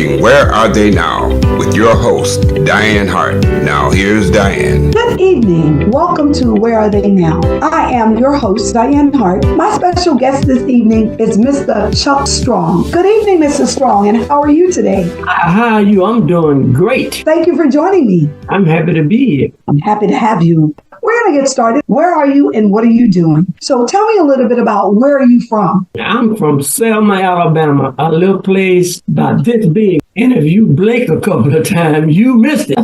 watching Where Are They Now with your host, Dianne Hart. Now here's Dianne. Good evening. Welcome to Where Are They Now? I am your host, Dianne Hart. My special guest this evening is Mr. Chuck Strong. Good evening, Mr. Strong, and how are you today? How are you? I'm doing great. Thank you for joining me. I'm happy to be here. I'm happy to have you. We're going to get started. Where are you and what are you doing? So tell me a little bit about where are you from? I'm from Selma, Alabama, a little place about this big. And if you blink a couple of times, you missed it.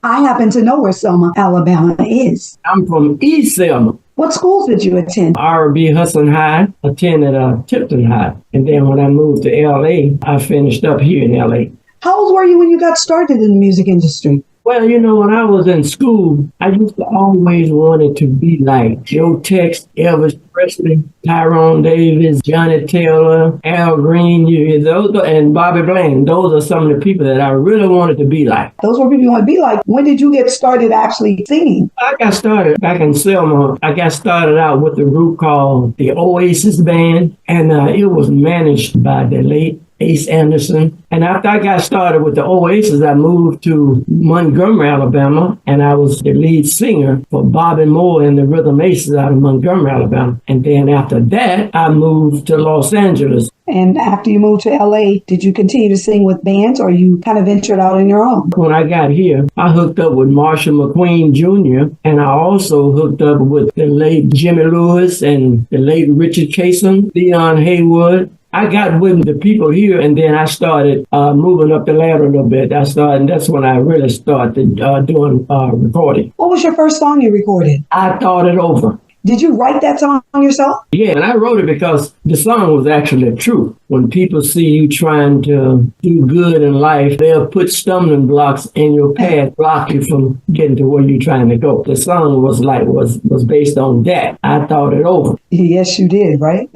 I happen to know where Selma, Alabama is. I'm from East Selma. What schools did you attend? R.B. Hudson High, attended Tipton High. And then when I moved to L.A., I finished up here in L.A. How old were you when you got started in the music industry? Well, you know, when I was in school, I used to always wanted to be like Joe Tex, Elvis Presley, Tyrone Davis, Johnny Taylor, Al Green, and Bobby Bland. Those are some of the people that I really wanted to be like. Those were people you want to be like. When did you get started actually singing? I got started back in Selma. I got started out with a group called the Oasis Band, and it was managed by the late Ace Anderson. And after I got started with the Oasis, I moved to Montgomery, Alabama, and I was the lead singer for Bobby Moore and the Rhythm Aces out of Montgomery, Alabama. And then after that, I moved to Los Angeles. And after you moved to LA, did you continue to sing with bands or you kind of ventured out on your own? When I got here, I hooked up with Marshall McQueen Jr. and I also hooked up with the late Jimmy Lewis and the late Richard Casson, Leon Haywood. I got with the people here, and then I started moving up the ladder a little bit. And that's when I really started doing recording. What was your first song you recorded? I Thought It Over. Did you write that song yourself? Yeah, and I wrote it because the song was actually true. When people see you trying to do good in life, they'll put stumbling blocks in your path, block you from getting to where you're trying to go. The song was based on that. I thought it over. Yes, you did, right?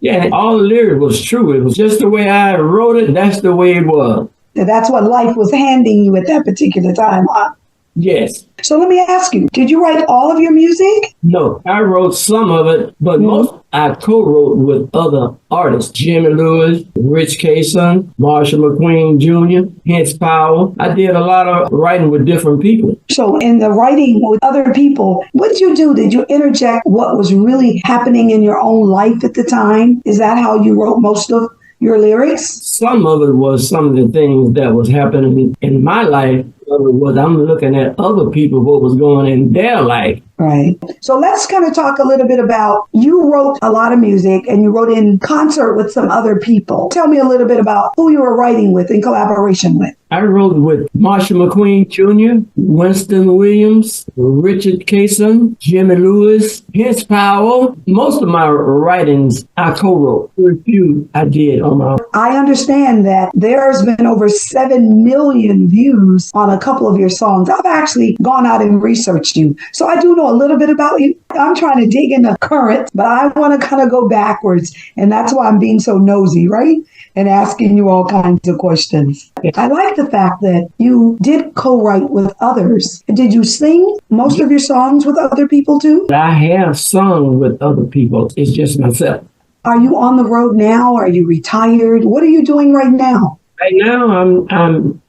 Yeah, all the lyrics was true. It was just the way I wrote it. That's the way it was. That's what life was handing you at that particular time, huh? Yes. So let me ask you, did you write all of your music? No, I wrote some of it, but most I co-wrote with other artists. Jimmy Lewis, Rich Casson, Marshall McQueen Jr., Hence Powell. I did a lot of writing with different people. So in the writing with other people, what did you do? Did you interject what was really happening in your own life at the time? Is that how you wrote most of your lyrics? Some of it was some of the things that was happening in my life. Other was I'm looking at other people, what was going on in their life. Right. So let's kind of talk a little bit about, you wrote a lot of music and you wrote in concert with some other people. Tell me a little bit about who you were writing with, in collaboration with. I wrote with Marshall McQueen Jr., Winston Williams, Richard Casson, Jimmy Lewis, Hence Powell. Most of my writings I co-wrote. A few I did on my own. I understand that there's been over 7 million views on a couple of your songs. I've actually gone out and researched you. So I do know a little bit about you. I'm trying to dig in the current, but I want to kind of go backwards. And that's why I'm being so nosy, right? And asking you all kinds of questions. I like the fact that you did co-write with others. Did you sing most of your songs with other people too? I have sung with other people. It's just myself. Are you on the road now? Are you retired? What are you doing right now? Right now, I'm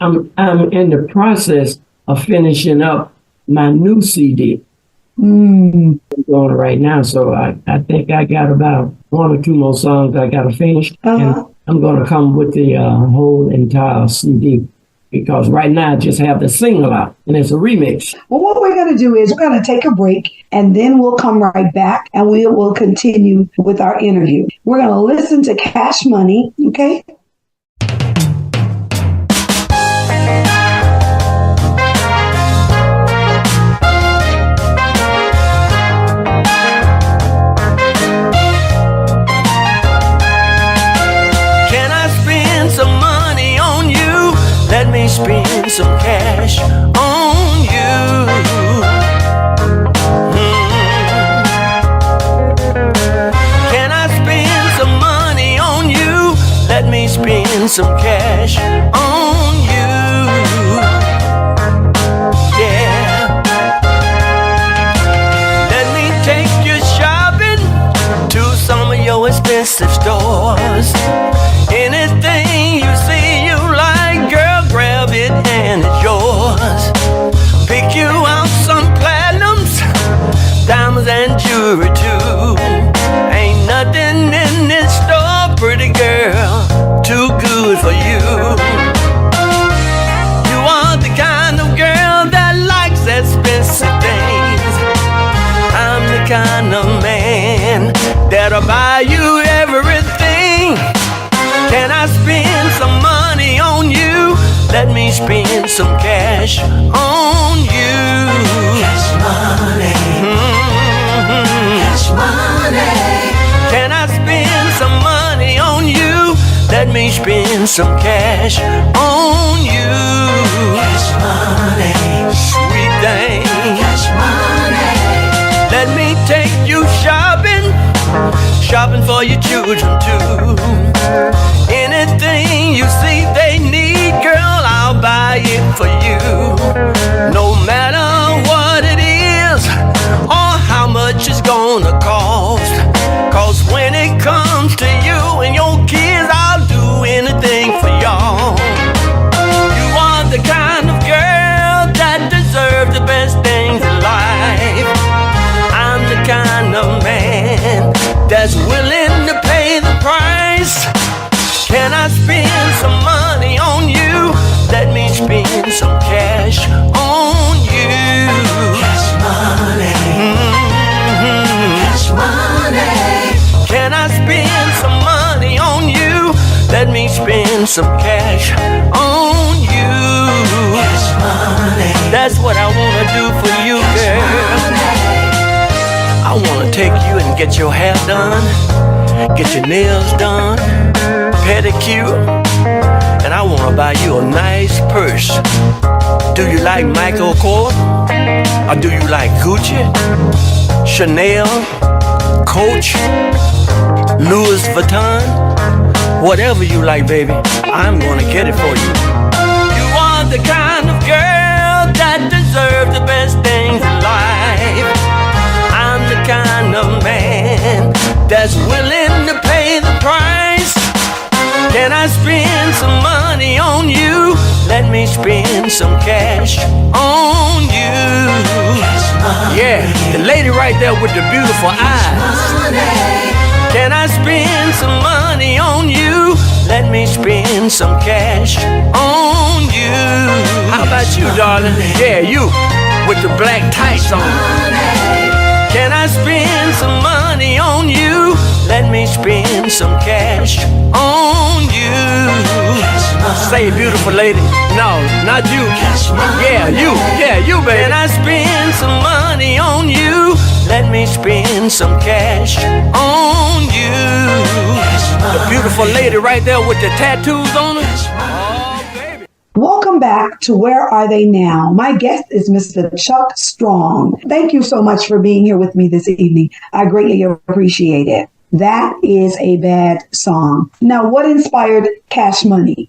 in the process of finishing up my new CD. I'm going right now, so I think I got about 1 or 2 more songs I got to finish. And I'm going to come with the whole entire CD because right now I just have the single out and it's a remix. Well, what we're going to do is we're going to take a break and then we'll come right back and we will continue with our interview. We're going to listen to Cash Money, okay? Spend some cash on you. Can I spend some money on you? Let me spend some cash on you. Yeah. Let me take you shopping to some of your expensive stores. Anything you see you like, buy you everything. Can I spend some money on you? Let me spend some cash on you. Cash money. Cash money. Can I spend some money on you? Let me spend some cash on you. Cash money. Sweet thing. Cash money. Let me take you shopping. Shopping for your children too. Anything you see they need, girl, I'll buy it for you. No matter what it is or how much it's gonna cost. Cause when it comes to you and your kids, I'll do anything for y'all. You are the kind of girl that deserves the best things in life. I'm the kind of man that's willing to pay the price. Can I spend some money on you? Let me spend some cash on you. Cash money. Cash money. Can I spend some money on you? Let me spend some cash on you. Cash money. That's what I wanna do for you, girl. I wanna take you and get your hair done, get your nails done, pedicure, and I wanna buy you a nice purse. Do you like Michael Kors? Or do you like Gucci, Chanel, Coach, Louis Vuitton? Whatever you like, baby, I'm gonna get it for you. You are the kind of girl that deserves the best things in life. I'm the kind of man that's willing to pay the price. Can I spend some money on you? Let me spend some cash on you. Yeah, the lady right there with the beautiful eyes. Can I spend some money on you? Let me spend some cash on you. How about you, darling? Yeah, you with the black tights on. Can I spend some money on you? Let me spend some cash on you. Say, beautiful lady. No, not you. Yeah, you. Yeah, you, baby. Can I spend some money on you? Let me spend some cash on you. The beautiful lady right there with the tattoos on her. Oh, baby. Welcome back to Where Are They Now? My guest is Mr. Chuck Strong. Thank you so much for being here with me this evening. I greatly appreciate it. That is a bad song. Now, what inspired Cash Money?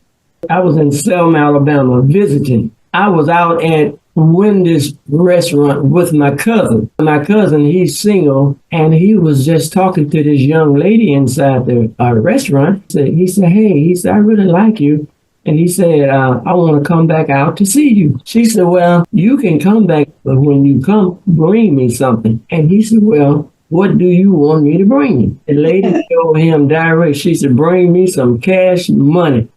I was in Selma, Alabama, visiting. I was out at Wendy's restaurant with my cousin. My cousin, he's single, and he was just talking to this young lady inside the restaurant. He said, hey, I really like you. And he said, I want to come back out to see you. She said, well, you can come back, but when you come, bring me something. And he said, well, what do you want me to bring you? The lady told him direct. She said, bring me some cash money.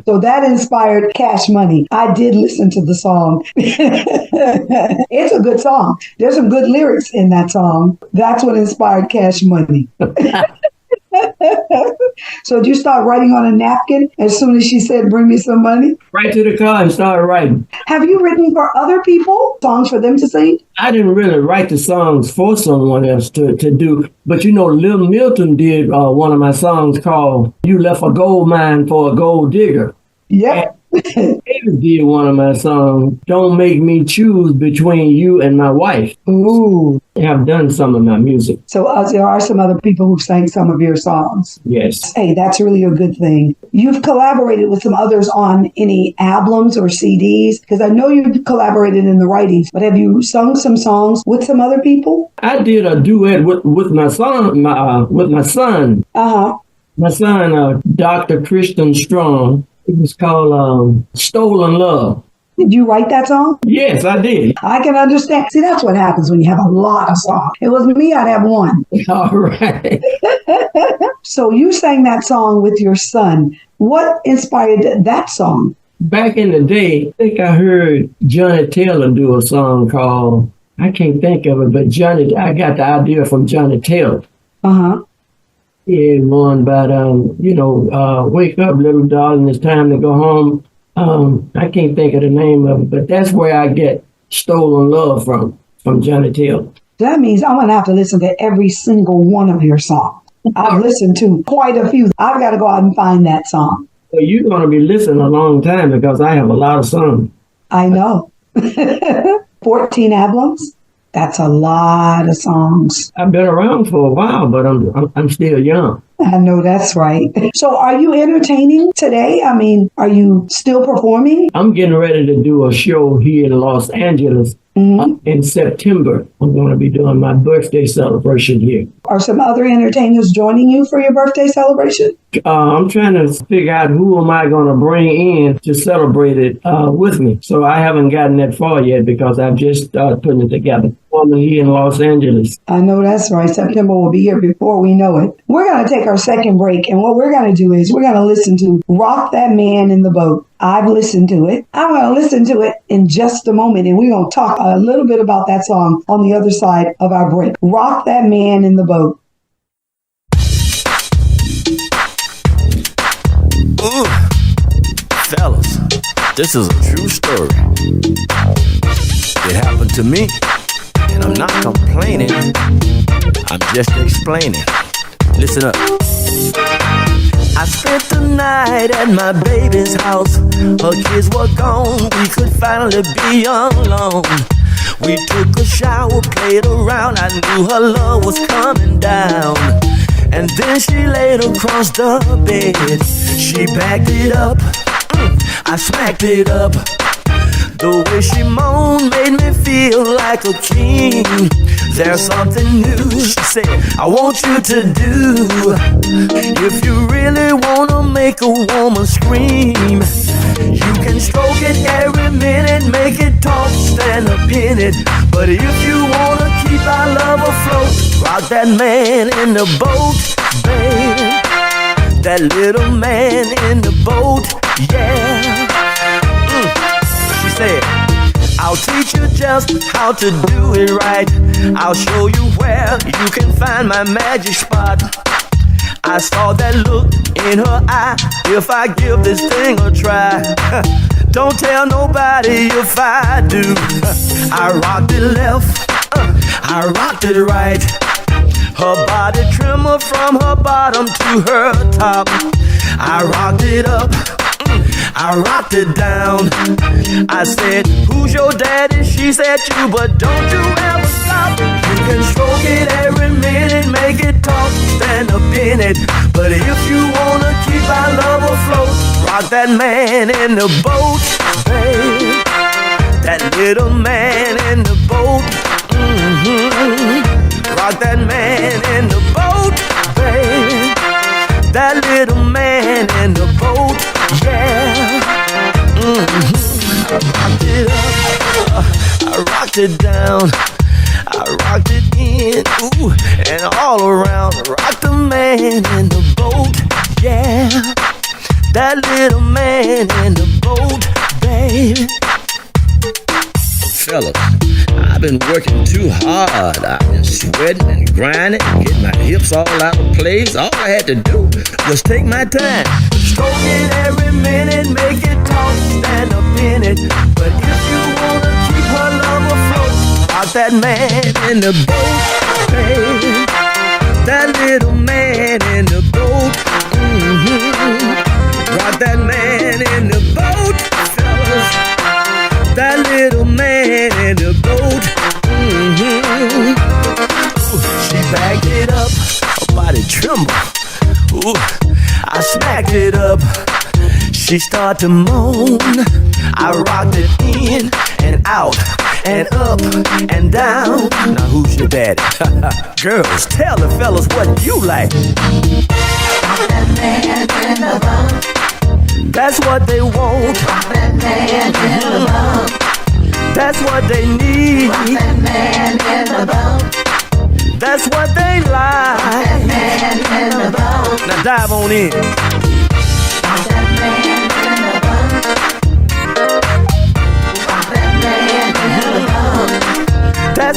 So that inspired Cash Money. I did listen to the song. It's a good song. There's some good lyrics in that song. That's what inspired Cash Money. So did you start writing on a napkin as soon as she said, bring me some money? Right to the car and started writing. Have you written for other people, songs for them to sing? I didn't really write the songs for someone else to do. But you know, Lil Milton did one of my songs called You Left a Gold Mine for a Gold Digger. Yeah. David did one of my songs, Don't Make Me Choose Between You and My Wife. Ooh. I have done some of my music. So there are some other people who sang some of your songs. Yes. Hey, that's really a good thing. You've collaborated with some others on any albums or CDs? Because I know you've collaborated in the writings, but have you sung some songs with some other people? I did a duet with my son. My son, Dr. Christian Strong. It was called Stolen Love. Did you write that song? Yes, I did. I can understand. See, that's what happens when you have a lot of songs. It was me, I'd have one. All right. So you sang that song with your son. What inspired that song? Back in the day, I think I heard Johnny Taylor do a song called I can't think of it, but I got the idea from Johnny Taylor. He had one about, wake up, little darling, it's time to go home. I can't think of the name of it, but that's where I get Stolen Love from Johnny Taylor. That means I'm going to have to listen to every single one of your songs. I've listened to quite a few. I've got to go out and find that song. Well, you're going to be listening a long time because I have a lot of songs. I know. 14 albums? That's a lot of songs. I've been around for a while, but I'm still young. I know that's right. So are you entertaining today? I mean, are you still performing? I'm getting ready to do a show here in Los Angeles in September. I'm going to be doing my birthday celebration here. Are some other entertainers joining you for your birthday celebration? I'm trying to figure out who am I going to bring in to celebrate it with me. So I haven't gotten that far yet because I've just started putting it together. I'm here in Los Angeles. I know that's right. September will be here before we know it. We're going to take our second break, and what we're going to do is we're going to listen to Rock That Man in the Boat. I've listened to it. I'm going to listen to it in just a moment, and we're going to talk a little bit about that song on the other side of our break. Rock That Man in the Boat. Ooh, fellas, this is a true story. It happened to me, and I'm not complaining. I'm just explaining. Listen up. I spent the night at my baby's house. Her kids were gone, we could finally be alone. We took a shower, played around. I knew her love was coming down. And then she laid across the bed. She backed it up, I smacked it up. The way she moaned made me feel like a king. There's something new, she said, I want you to do. If you really wanna make a woman scream, you can stroke it every minute, make it talk, stand up in it. But if you wanna keep our love afloat, rock that man in the boat, babe. That little man in the boat, yeah. She said, I'll teach you just how to do it right. I'll show you where you can find my magic spot. I saw that look in her eye. If I give this thing a try, don't tell nobody if I do. I rocked it left, I rocked it right. Her body tremor from her bottom to her top. I rocked it up, I rocked it down. I said, who's your daddy? She said, you, but don't you ever stop. You can stroke it every minute, make it talk, stand up in it. But if you wanna keep our love afloat, rock that man in the boat, babe. That little man in the boat, rock that man in the boat, babe. That little man in the boat, yeah. I rocked it up, I rocked it down, I rocked it in, ooh, and all around. Rock the man in the boat, yeah. That little man in the boat, baby. Fellas, I've been working too hard. I've been sweating and grinding, getting my hips all out of place. All I had to do was take my time. Stroke it every minute, make it talk, stand up in it. But if you wanna keep her love afloat, rock that man in the boat, baby. That little man in the boat, rock that man in the boat, fellas. That little man in the boat, Ooh, she backed it up, her body trembled. Ooh, I smacked it up. She started to moan. I rocked it in and out and up and down. Now who's your daddy? Girls, tell the fellas what you like. Rock that man in the boat. That's what they want. Rock that man in the boat. That's what they need. Rock that man in the boat. That's what they like. Rock that man in the boat. Now dive on in. Rock that man in the boat. Rock that man in the boat. That's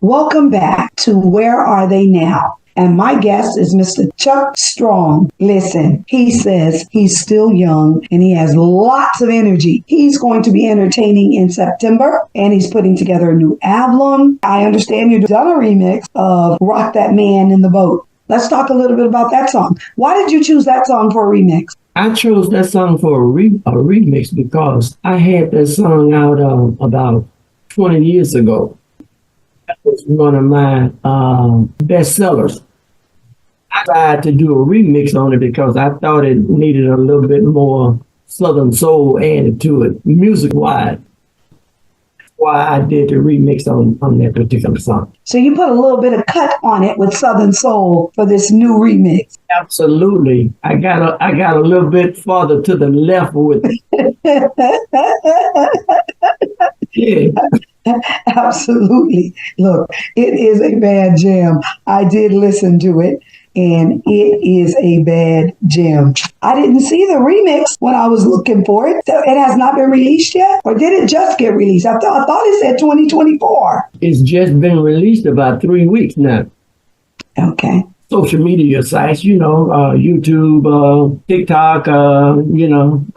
Welcome back to Where Are They Now? And my guest is Mr. Chuck Strong. Listen, he says he's still young and he has lots of energy. He's going to be entertaining in September and he's putting together a new album. I understand you've done a remix of Rock That Man in the Boat. Let's talk a little bit about that song. Why did you choose that song for a remix? I chose that song for a remix because I had that song out about 20 years ago. That was one of my best sellers. I tried to do a remix on it because I thought it needed a little bit more Southern soul added to it, music-wise. That's why I did the remix on that particular song. So you put a little bit of cut on it with Southern soul for this new remix. Absolutely. I got a little bit farther to the left with it. Yeah. Absolutely. Look, it is a bad jam. I did listen to it, and it is a bad jam. I didn't see the remix when I was looking for it. So it has not been released yet? Or did it just get released? I thought it said 2024. It's just been released about 3 weeks now. Okay. Social media sites, YouTube, TikTok,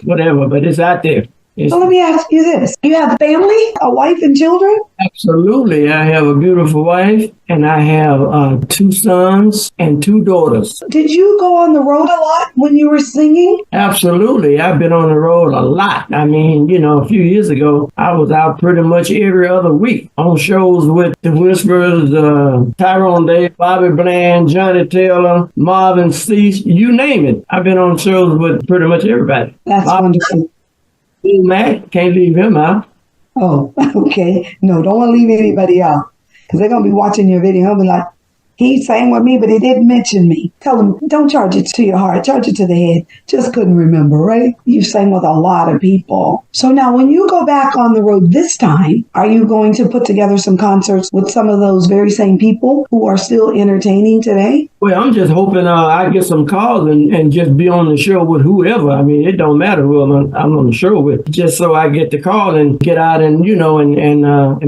whatever, but it's out there. So let me ask you this. You have a family, a wife and children? Absolutely. I have a beautiful wife and I have 2 sons and 2 daughters. Did you go on the road a lot when you were singing? Absolutely. I've been on the road a lot. I mean, a few years ago, I was out pretty much every other week on shows with the Whispers, Tyrone Day, Bobby Bland, Johnny Taylor, Marvin Cease, you name it. I've been on shows with pretty much everybody. That's wonderful. Matt, can't leave him out. Oh, okay. No, don't want to leave anybody out because they're going to be watching your video. They'll be like, he sang with me, but he didn't mention me. Tell them, don't charge it to your heart, charge it to the head. Just couldn't remember, right? You sang with a lot of people. So now when you go back on the road this time, are you going to put together some concerts with some of those very same people who are still entertaining today? Well, I'm just hoping I get some calls and just be on the show with whoever. I mean, it don't matter who I'm on the show with, just so I get the call and get out and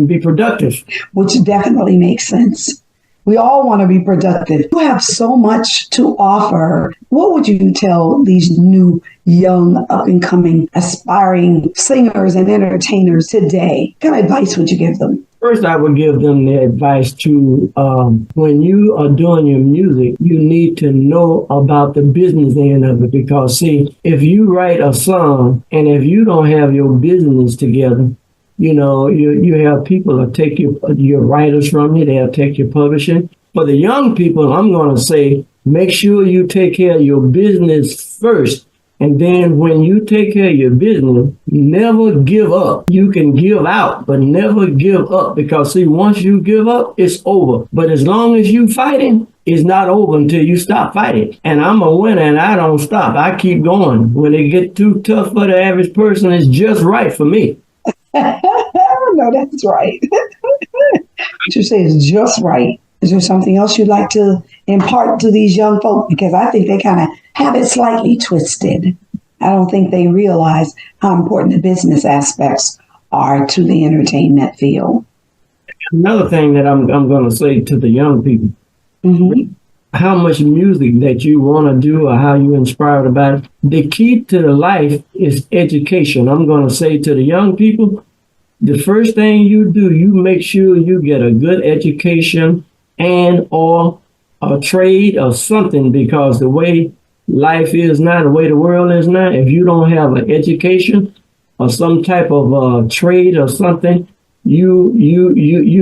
be productive. Which definitely makes sense. We all want to be productive. You have so much to offer. What would you tell these new, young, up-and-coming, aspiring singers and entertainers today? What kind of advice would you give them? First, I would give them the advice to, when you are doing your music, you need to know about the business end of it. Because, see, if you write a song and if you don't have your business together, you have people that take your writers from you. They'll take your publishing. For the young people, I'm going to say, make sure you take care of your business first. And then when you take care of your business, never give up. You can give out, but never give up. Because, see, once you give up, it's over. But as long as you fighting, it's not over until you stop fighting. And I'm a winner and I don't stop. I keep going. When it get too tough for the average person, it's just right for me. No, that's right. What you say is just right. Is there something else you'd like to impart to these young folk? Because I think they kind of have it slightly twisted. I don't think they realize how important the business aspects are to the entertainment field. Another thing that I'm going to say to the young people, how much music that you want to do or how you inspired about it. The key to the life is education. I'm going to say to the young people, the first thing you do, you make sure you get a good education and or a trade or something, because the way life is now, the way the world is now, if you don't have an education or some type of trade or something, you're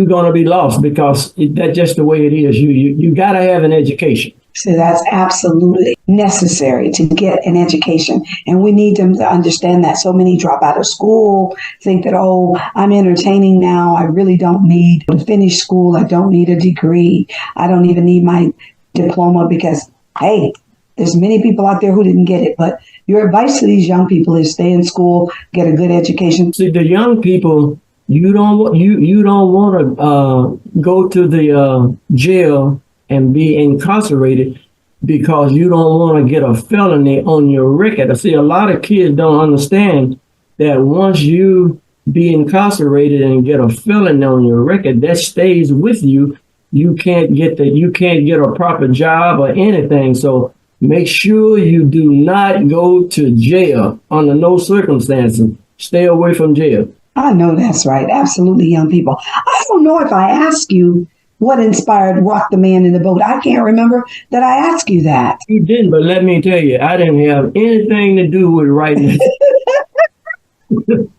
going to be lost, because that's just the way it is. You got to have an education. So that's absolutely necessary to get an education. And we need them to understand that. So many drop out of school, think that, oh, I'm entertaining now. I really don't need to finish school. I don't need a degree. I don't even need my diploma, because, hey, there's many people out there who didn't get it. But your advice to these young people is stay in school, get a good education. See, the young people, you don't want to go to the jail and be incarcerated because you don't want to get a felony on your record. I see a lot of kids don't understand that once you be incarcerated and get a felony on your record, that stays with you. You can't get a proper job or anything. So make sure you do not go to jail under no circumstances. Stay away from jail. I know that's right. Absolutely, young people. I don't know if I asked you what inspired Rock the Man in the Boat. I can't remember that I asked you that. You didn't, but let me tell you, I didn't have anything to do with writing it.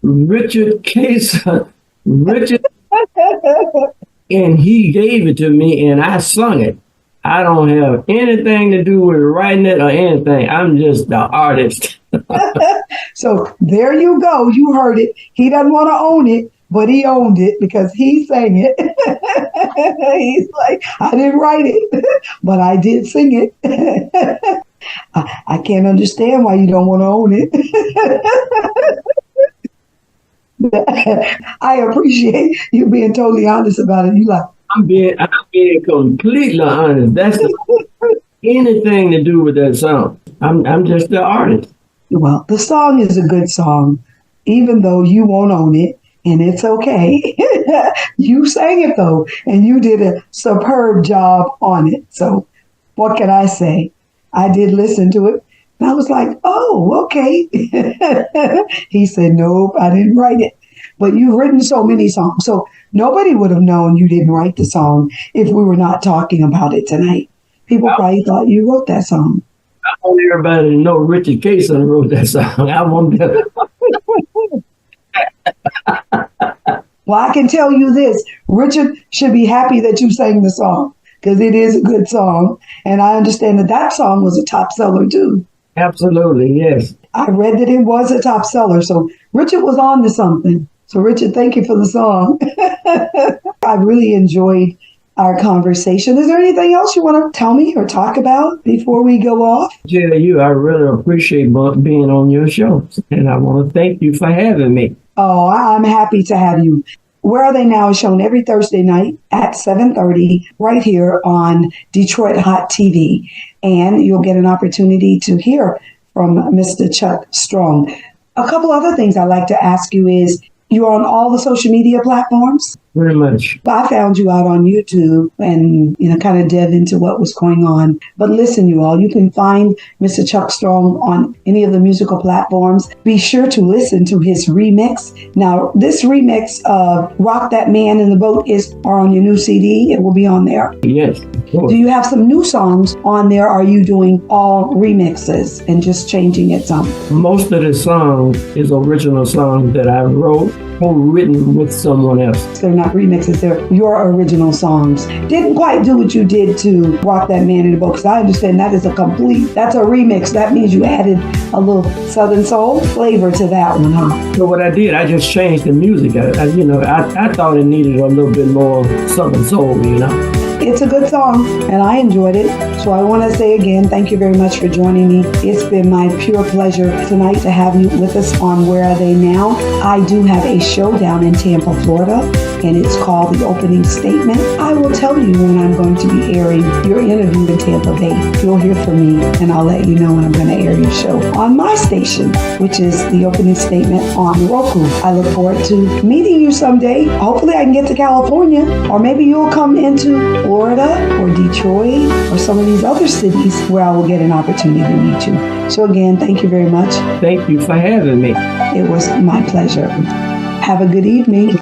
Richard and he gave it to me and I sung it. I don't have anything to do with writing it or anything. I'm just the artist. So there you go. You heard it. He doesn't want to own it, but he owned it because he sang it. He's like, I didn't write it, but I did sing it. I can't understand why you don't want to own it. I appreciate you being totally honest about it. You like, I'm being completely honest. That's anything to do with that song. I'm just the artist. Well, the song is a good song, even though you won't own it, and it's okay. You sang it though, and you did a superb job on it. So what can I say? I did listen to it. And I was like, oh, okay. He said, nope, I didn't write it. But you've written so many songs. So nobody would have known you didn't write the song if we were not talking about it tonight. People probably thought you wrote that song. I want everybody to know Richard Kaysen wrote that song. I want them. Well, I can tell you this. Richard should be happy that you sang the song because it is a good song. And I understand that song was a top seller too. Absolutely, yes. I read that it was a top seller. So Richard was on to something. So Richard, thank you for the song. I really enjoyed our conversation. Is there anything else you want to tell me or talk about before we go off? Yeah, I really appreciate being on your show. And I want to thank you for having me. Oh, I'm happy to have you. Where Are They Now is shown every Thursday night at 7:30 right here on Detroit Hot TV. And you'll get an opportunity to hear from Mr. Chuck Strong. A couple other things I'd like to ask you is, you're on all the social media platforms? Very much. I found you out on YouTube and, kind of delve into what was going on. But listen, you all, you can find Mr. Chuck Strong on any of the musical platforms. Be sure to listen to his remix. Now, this remix of Rock That Man in the Boat are on your new CD. It will be on there. Yes. Do you have some new songs on there? Are you doing all remixes and just changing it some? Most of the song is original songs that I wrote or written with someone else. They're not remixes, they're your original songs. Didn't quite do what you did to Rock That Man in the Boat, because I understand that's a remix. That means you added a little Southern Soul flavor to that one, huh? So what I did, I just changed the music. I thought it needed a little bit more Southern Soul, It's a good song, and I enjoyed it. So I want to say again, thank you very much for joining me. It's been my pure pleasure tonight to have you with us on Where Are They Now? I do have a show down in Tampa, Florida, and it's called The Opening Statement. I will tell you when I'm going to be airing your interview in Tampa Bay. You'll hear from me, and I'll let you know when I'm going to air your show on my station, which is The Opening Statement on Roku. I look forward to meeting you someday. Hopefully I can get to California, or maybe you'll come into Florida or Detroit or some of these other cities where I will get an opportunity to meet you. So again, thank you very much. Thank you for having me. It was my pleasure. Have a good evening.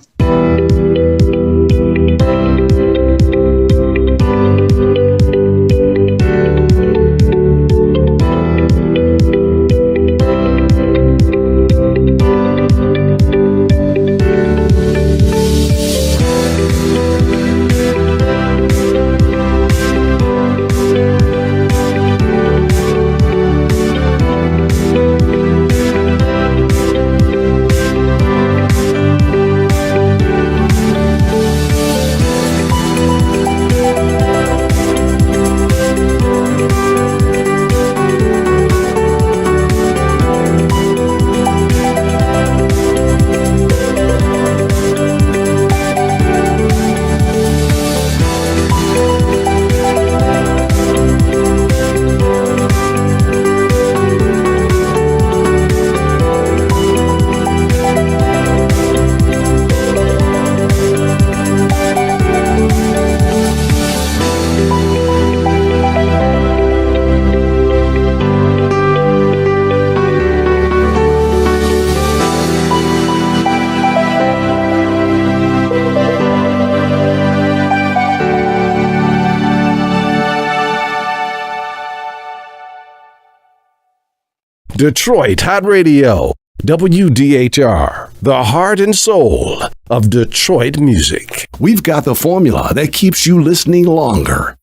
Detroit Hot Radio, WDHR, the heart and soul of Detroit music. We've got the formula that keeps you listening longer.